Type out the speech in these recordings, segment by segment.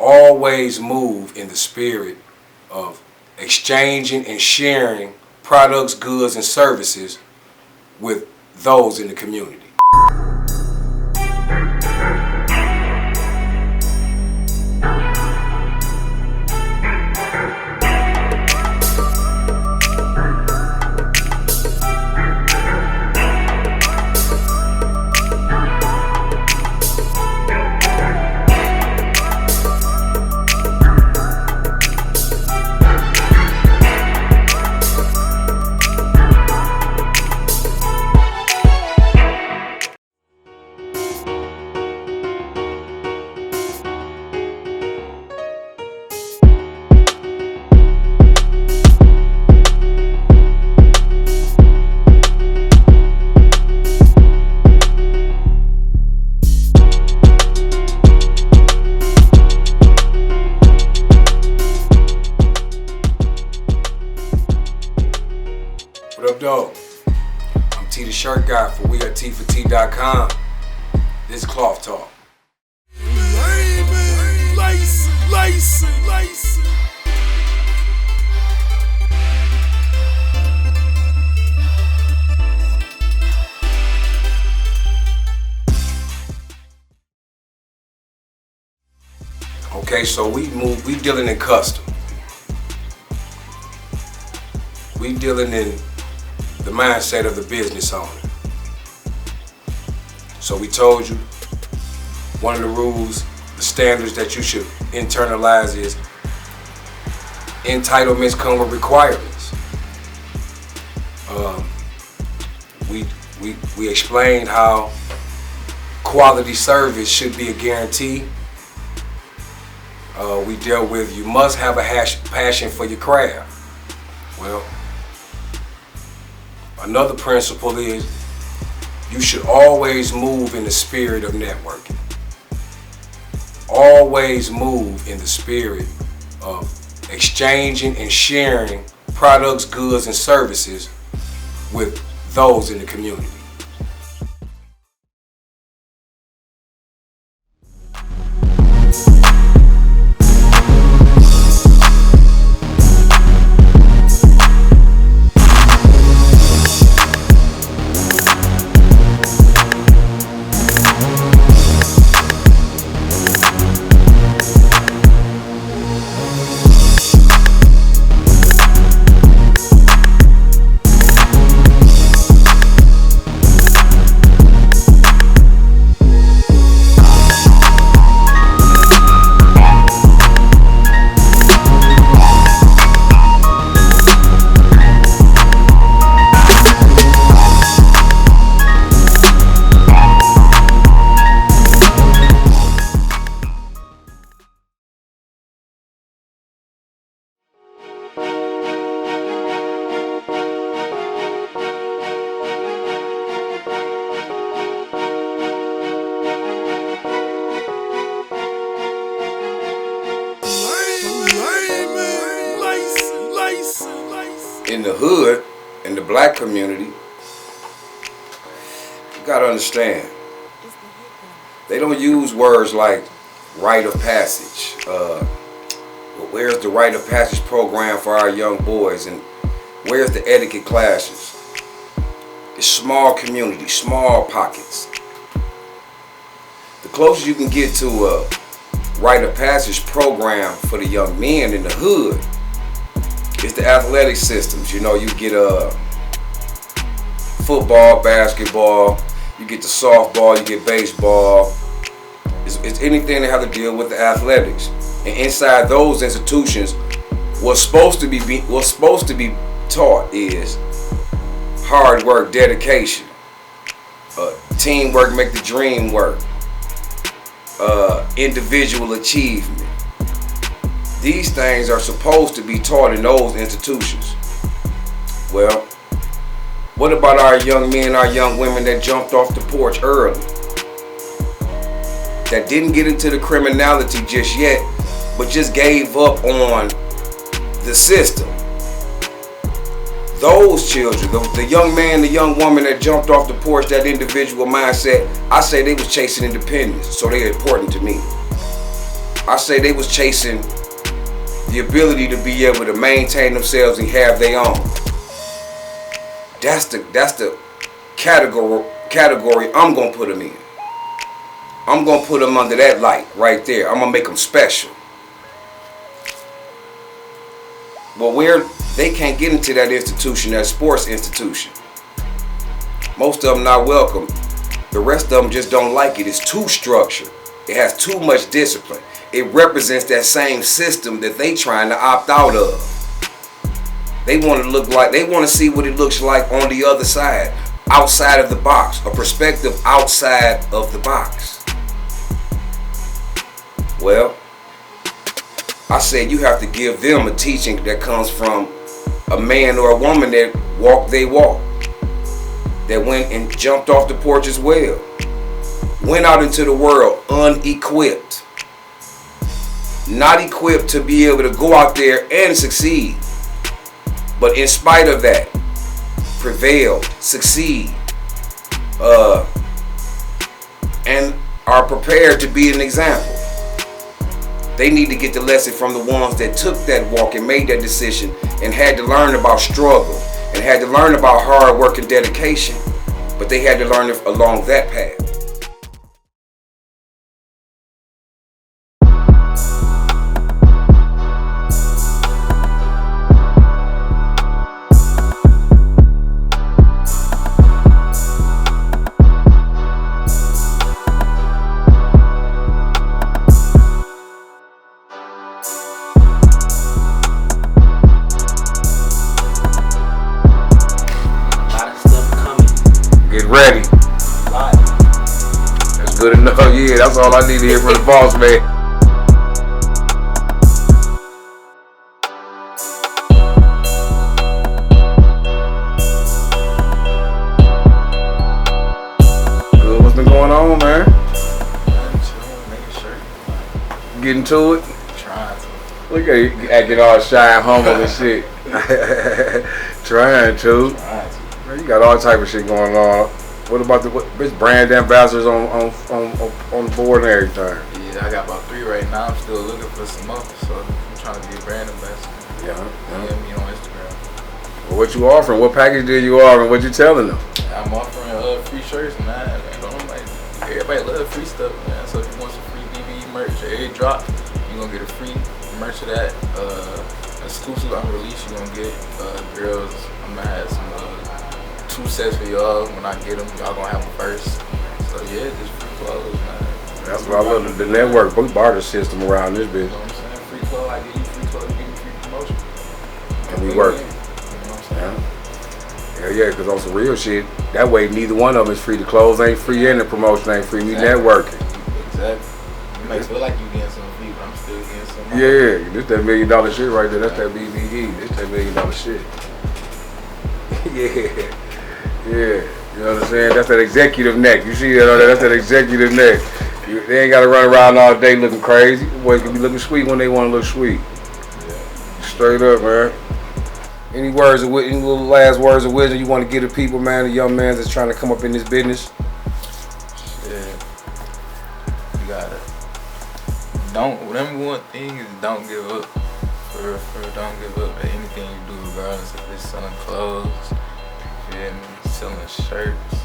always move in the spirit of exchanging and sharing products, goods, and services with those in the community. What up, dog? I'm T the Shirt Guy for WeAreT4T.com. This is Cloth Talk. Okay, so we dealing in custom. We dealing in the mindset of the business owner. So we told you one of the rules, the standards that you should internalize is entitlements come with requirements. We explained how quality service should be a guarantee. We dealt with you must have a passion for your craft. Well, another principle is you should always move in the spirit of networking. Always move in the spirit of exchanging and sharing products, goods, and services with those in the community. In the hood, in the black community, you gotta understand, they don't use words like rite of passage. Where's the rite of passage program for our young boys, and where's the etiquette classes? It's small communities, small pockets. The closest you can get to a rite of passage program for the young men in the hood is the athletic systems. You know, you get football, basketball, you get the softball, you get baseball. It's anything that have to deal with the athletics. And inside those institutions, what's supposed to be taught is hard work, dedication, teamwork make the dream work, individual achievement. These things are supposed to be taught in those institutions. Well, what about our young men, our young women that jumped off the porch early? That didn't get into the criminality just yet, but just gave up on the system. Those children, the young man, the young woman that jumped off the porch, that individual mindset, I say they was chasing independence, so they're important to me. I say they was chasing the ability to be able to maintain themselves and have their own. That's the category I'm gonna put them in. I'm gonna put them under that light right there. I'm gonna make them special. But where they can't get into that institution, that sports institution, most of them not welcome. The rest of them just don't like it. It's too structured. It has too much discipline. It represents that same system that they trying to opt out of. They want to see what it looks like on the other side, outside of the box, a perspective outside of the box. Well, I said you have to give them a teaching that comes from a man or a woman that walked they walk, that went and jumped off the porch as well, went out into the world unequipped, not equipped to be able to go out there and succeed, but in spite of that, prevail, succeed, and are prepared to be an example. They need to get the lesson from the ones that took that walk and made that decision and had to learn about struggle and had to learn about hard work and dedication, but they had to learn it along that path. Ready. That's good enough. Yeah, that's all I need to hear from the boss, man. Good. What's been going on, man? Getting to it? Trying to. Look at you acting all shy and humble and shit. Trying to. Man, you got all type of shit going on. What about the brand ambassadors on board and everything? Yeah, I got about 3 right now. I'm still looking for some more, so I'm trying to be a brand ambassador. Yeah. DM me on Instagram. Well, what you offering? What package did you offering? What you telling them? I'm offering free shirts, man. Everybody love free stuff, man. So if you want some free BBE merch, every drop, you're gonna get a free merch of that. Exclusive unreleased, you're gonna get girls. I'm gonna have some 2 sets for y'all. When I get them, y'all gonna have them first. So yeah, just free clothes, man. That's what I love, the network, we barter system around this bitch. You know what I'm saying? Free clothes, I give you free clothes, give you free promotion. And we work. You know what I'm saying? Yeah, because on some real shit, that way neither one of them is free. The clothes ain't free and the promotion ain't free. We networking. Exactly. You might feel like you getting some free, but I'm still getting some. Yeah, this that $1 million shit right there. That's that BBE. This that $1 million shit. Yeah. Yeah, you know what I'm saying? That's that executive neck. You see that? That's that executive neck. They ain't got to run around all day looking crazy. Boys can be looking sweet when they want to look sweet. Yeah. Straight up, man. Any little last words of wisdom you want to give to people, man, the young man that's trying to come up in this business? Yeah. You gotta. Number one thing is don't give up. For real, don't give up at anything you do, regardless if it's selling clothes, selling shirts,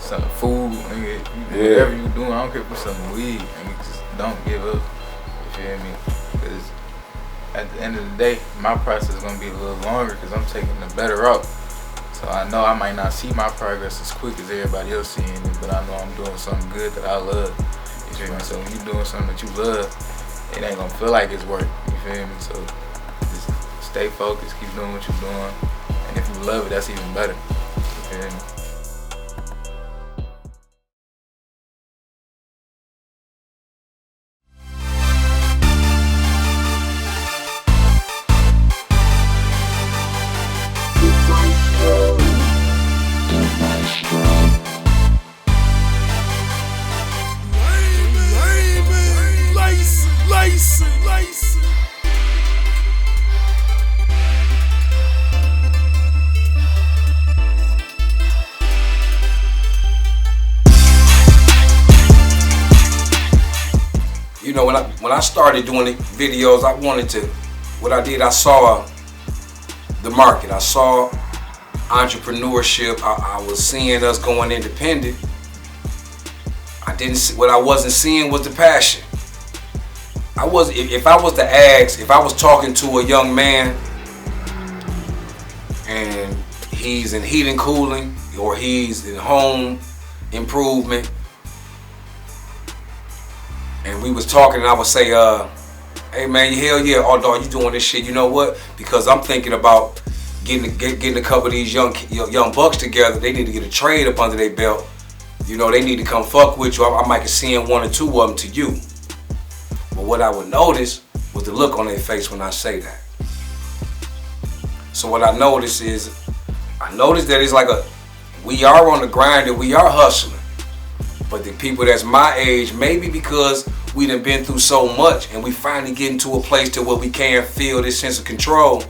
selling food, nigga. Whatever you doing, I don't care if you're selling weed, nigga, just don't give up. You feel me? Because at the end of the day, my process is gonna be a little longer because I'm taking the better route. So I know I might not see my progress as quick as everybody else seeing it, but I know I'm doing something good that I love. You feel me? So when you're doing something that you love, it ain't gonna feel like it's work. You feel me? So just stay focused, keep doing what you're doing. And if you love it, that's even better. You feel me? you know, when I started doing the videos, I saw the market. I saw entrepreneurship. I was seeing us going independent. What I wasn't seeing was the passion. If I was talking to a young man and he's in heating, cooling, or he's in home improvement, and we was talking, and I would say, hey man, hell yeah, oh dog, you doing this shit, you know what? Because I'm thinking about getting a couple of these young bucks together. They need to get a trade up under their belt. You know, they need to come fuck with you. I might be seeing one or two of them to you. But what I would notice was the look on their face when I say that. So what I noticed that it's like we are on the grind and we are hustling. But the people that's my age, maybe because we done been through so much and we finally getting to a place to where we can't feel this sense of control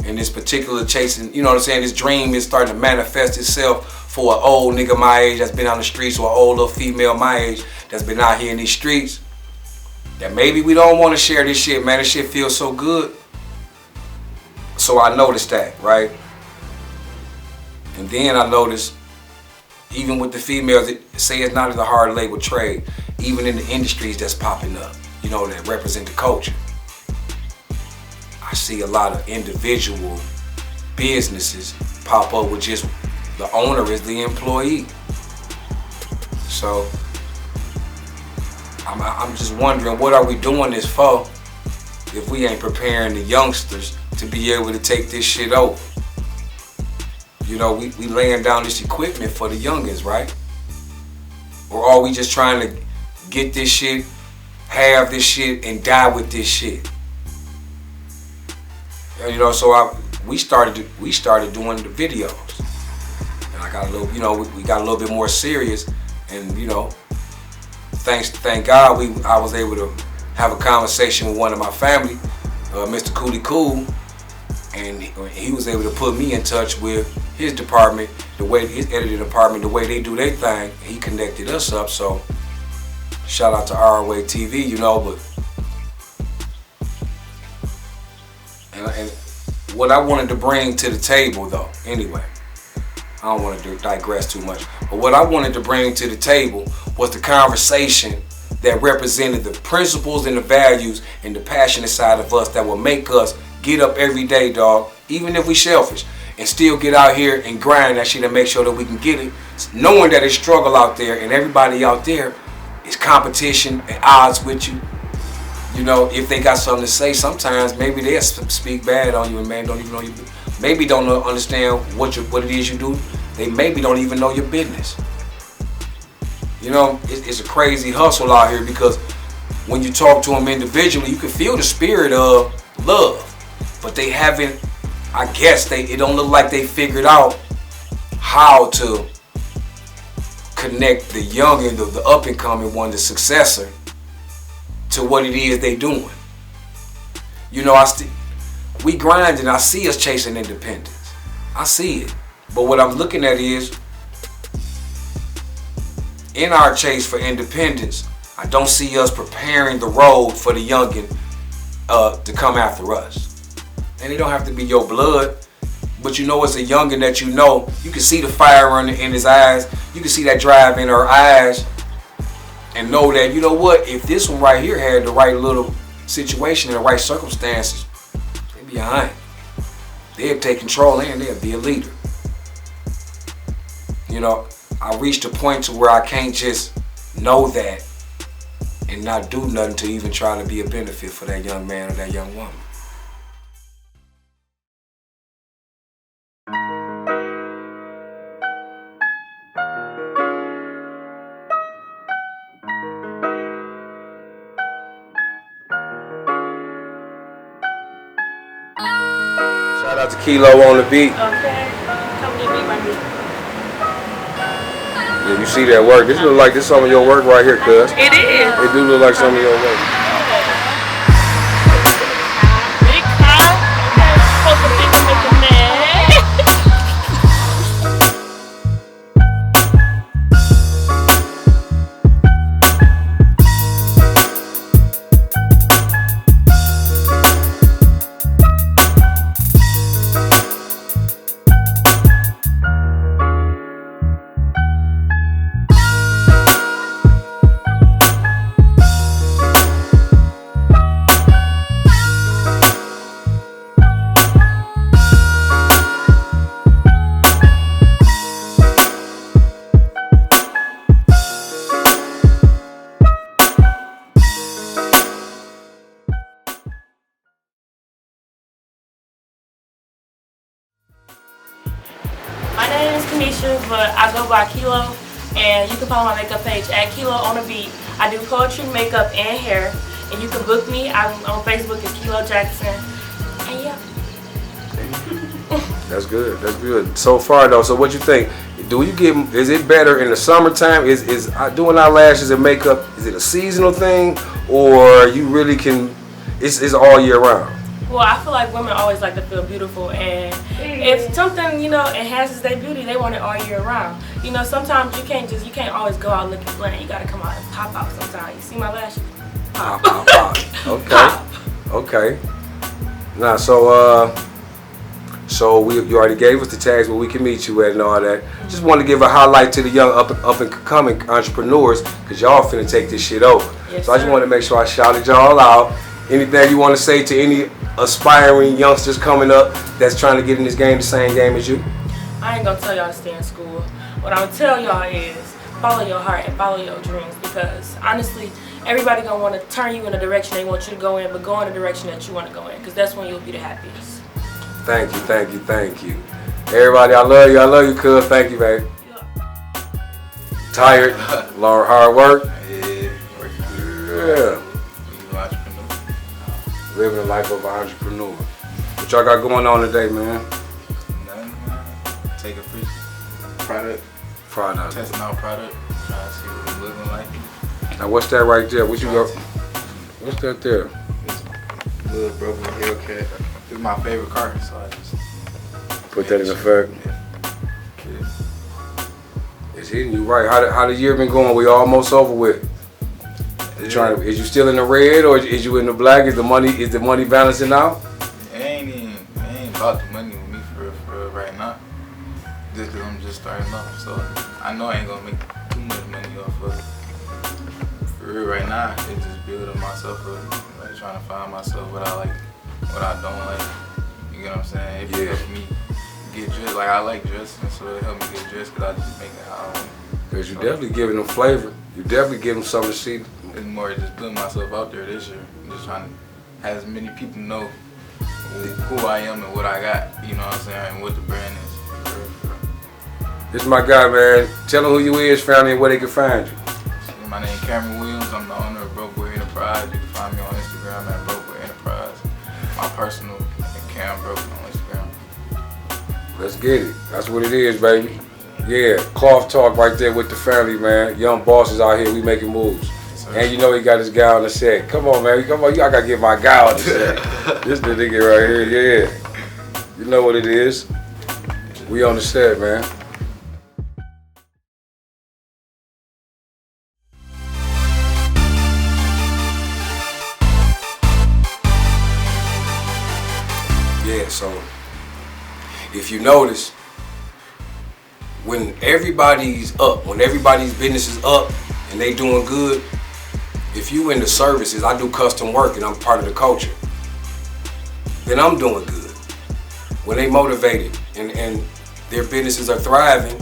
and this particular chasing, you know what I'm saying, this dream is starting to manifest itself for an old nigga my age that's been on the streets, or an old little female my age that's been out here in these streets, that maybe we don't want to share this shit, man. This shit feels so good. So I noticed that, right? And then I noticed, even with the females that say it's not as a hard labor trade, even in the industries that's popping up, you know, that represent the culture, I see a lot of individual businesses pop up with just the owner is the employee. So I'm just wondering, what are we doing this for if we ain't preparing the youngsters to be able to take this shit over? You know, we laying down this equipment for the youngins, right? Or are we just trying to get this shit, have this shit, and die with this shit? You know, so we started doing the videos. And I got a little, you know, we got a little bit more serious, and you know, thank God I was able to have a conversation with one of my family, Mr. Cootie Cool, and he was able to put me in touch with his department, his editing department, the way they do their thing. He connected us up, so shout out to ROA TV, you know. But and what I wanted to bring to the table, though, anyway, I don't want to digress too much, but what I wanted to bring to the table was the conversation that represented the principles and the values and the passionate side of us that will make us get up every day, dog, even if we selfish, and still get out here and grind that shit and make sure that we can get it, knowing that it's struggle out there and everybody out there is competition and odds with you. You know, if they got something to say, sometimes maybe they'll speak bad on you and man don't even know you. Maybe don't understand what it is you do. They maybe don't even know your business. You know, it's a crazy hustle out here, because when you talk to them individually, you can feel the spirit of love, but they haven't. I guess it don't look like they figured out how to connect the young and the up and coming one, the successor, to what it is they doing. You know, we grind and I see us chasing independence. I see it. But what I'm looking at is, in our chase for independence, I don't see us preparing the road for the youngin to come after us. And it don't have to be your blood, but you know it's a youngin that you know. You can see the fire in his eyes. You can see that drive in her eyes. And know that, you know what, if this one right here had the right little situation and the right circumstances, they'd be behind. They'd take control and they'd be a leader. You know, I reached a point to where I can't just know that and not do nothing to even try to be a benefit for that young man or that young woman. Shout out to Kilo on the beat. Okay, come get me my beat. Yeah, you see that work. This look like this some of your work right here, cuz. It is. It do look like some of your work. Big car. Supposed to pick with the man. Kenesha, but I go by Kilo, and you can follow my makeup page at Kilo on the Beat. I do poetry, makeup, and hair, and you can book me. I'm on Facebook as Kilo Jackson, and yeah. That's good. That's good. So far though, so what you think? Do you get? Is it better in the summertime? Is doing eyelashes and makeup? Is it a seasonal thing, or you really can? It's all year round. Well, I feel like women always like to feel beautiful, and if something enhances their beauty, they want it all year round. Sometimes you can't always go out looking bland. You gotta come out and pop out sometimes. You see my lashes? Pop, pop, pop. Okay. Pop. Okay. Now, so you already gave us the tags where we can meet you at and all that. Just want to give a highlight to the young up and coming entrepreneurs, because y'all finna take this shit over. Yes, so I just want to make sure I shouted y'all out. Anything you want to say to any aspiring youngsters coming up that's trying to get in this game, the same game as you? I ain't gonna tell y'all to stay in school. What I'm gonna tell y'all is follow your heart and follow your dreams, because honestly, everybody gonna want to turn you in the direction they want you to go in, but go in the direction that you want to go in, because that's when you'll be the happiest. Thank you, thank you, thank you. Everybody, I love you, cuz. Thank you, baby. Yeah. Tired, long hard work. Yeah. Living the life of an entrepreneur. What y'all got going on today, man? Nothing, man. Take a free product. Testing out product. Trying to see what it's looking like. Now what's that right there? What you got? What's that there? It's little broken Hellcat. It's my favorite car, so I just put that in effect. Yeah. It's hitting you right. How the year been going? We almost over with. Is you still in the red or is you in the black? Is the money balancing out? It ain't about the money with me for right now. Just cause I'm just starting off, so I know I ain't gonna make too much money off of it. For real, right now, it's just building myself up, like trying to find myself what I like, what I don't like. You get what I'm saying? It helps me get dressed. Like I like dressing, so it helped me get dressed because I just make it how I want. Cause you definitely giving them flavor. You definitely give them something to see. It's more just putting myself out there this year. I'm just trying to have as many people know who I am and what I got, you know what I'm saying, and what the brand is. This is my guy, man. Tell them who you is, family, and where they can find you. My name is Cameron Williams. I'm the owner of Broke Boy Enterprise. You can find me on Instagram at Broke Boy Enterprise. My personal, Cam Broke on Instagram. Let's get it. That's what it is, baby. Yeah, cloth talk right there with the family, man. Young bosses out here, we making moves. And you know he got his guy on the set. Come on, man. Come on. I got to get my guy on the set. This the nigga right here, yeah. You know what it is. We on the set, man. Yeah, so if you notice, when everybody's up, when everybody's business is up and they doing good, if you in the services, I do custom work and I'm part of the culture, then I'm doing good. When they motivated and their businesses are thriving,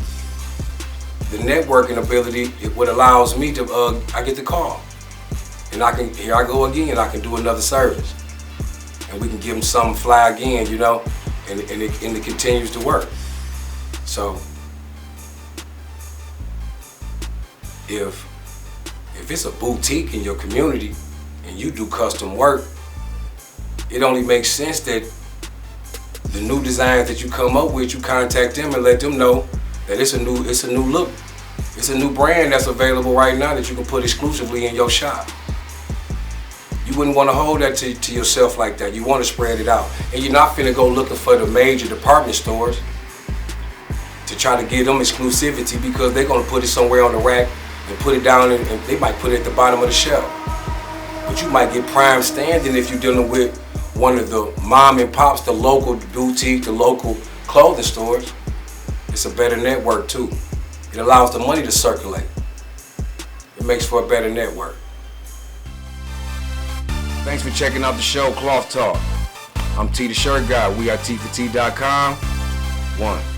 the networking ability is what allows me to, I get the call. And here I go again, I can do another service. And we can give them something fly again, you know, and it continues to work. So, if it's a boutique in your community and you do custom work, it only makes sense that the new designs that you come up with, you contact them and let them know that it's a new look. It's a new brand that's available right now that you can put exclusively in your shop. You wouldn't want to hold that to yourself like that. You want to spread it out. And you're not finna go looking for the major department stores to try to give them exclusivity, because they're gonna put it somewhere on the rack and put it down, and they might put it at the bottom of the shelf. But you might get prime standing if you're dealing with one of the mom and pops, the local boutique, the local clothing stores. It's a better network too. It allows the money to circulate. It makes for a better network. Thanks for checking out the show, Cloth Talk. I'm T the Shirt Guy. We are T4T.com. 1.